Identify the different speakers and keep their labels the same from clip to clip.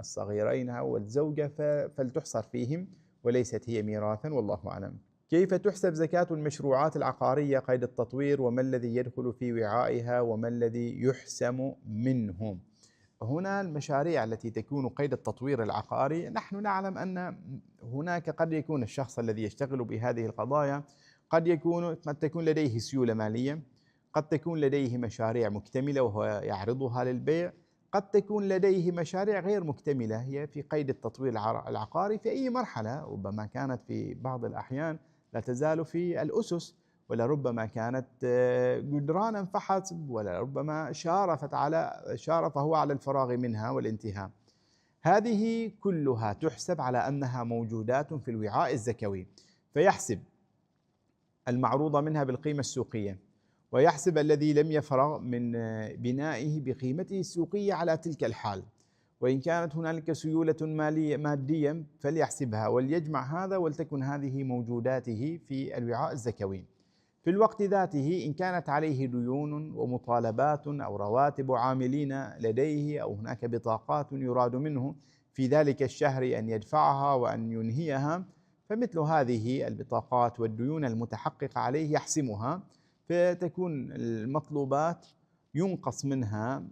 Speaker 1: الصغيرين والزوجة فلتحصر فيهم وليست هي ميراثا، والله أعلم. كيف تحسب زكاة المشروعات العقارية قيد التطوير، وما الذي يدخل في وعائها، وما الذي يحسم منه؟ هنا المشاريع التي تكون قيد التطوير العقاري، نحن نعلم أن هناك قد يكون الشخص الذي يشتغل بهذه القضايا قد تكون لديه سيولة مالية، قد تكون لديه مشاريع مكتملة وهو يعرضها للبيع، قد تكون لديه مشاريع غير مكتملة هي في قيد التطوير العقاري في أي مرحلة، ربما كانت في بعض الأحيان لا تزال في الأسس، ولربما كانت جدرانا فحسب، ولربما شارف هو على الفراغ منها والانتهاء. هذه كلها تحسب على أنها موجودات في الوعاء الزكوي، فيحسب المعروض منها بالقيمة السوقية، ويحسب الذي لم يفرغ من بنائه بقيمته السوقية على تلك الحال، وإن كانت هنالك سيولة مادية فليحسبها وليجمع هذا، ولتكن هذه موجوداته في الوعاء الزكوي. في الوقت ذاته إن كانت عليه ديون ومطالبات أو رواتب عاملين لديه، أو هناك بطاقات يراد منه في ذلك الشهر أن يدفعها وأن ينهيها، فمثل هذه البطاقات والديون المتحققة عليه يحسمها، فتكون المطلوبات ينقص منها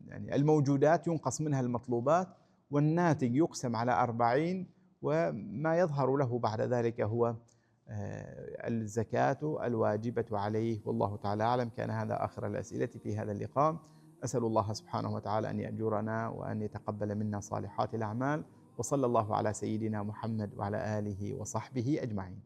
Speaker 1: يعني الموجودات ينقص منها المطلوبات، والناتج يقسم على 40، وما يظهر له بعد ذلك هو الزكاة الواجبة عليه، والله تعالى أعلم. كان هذا آخر الأسئلة في هذا اللقاء. أسأل الله سبحانه وتعالى أن يأجرنا وأن يتقبل منا صالحات الأعمال، وصلى الله على سيدنا محمد وعلى آله وصحبه أجمعين.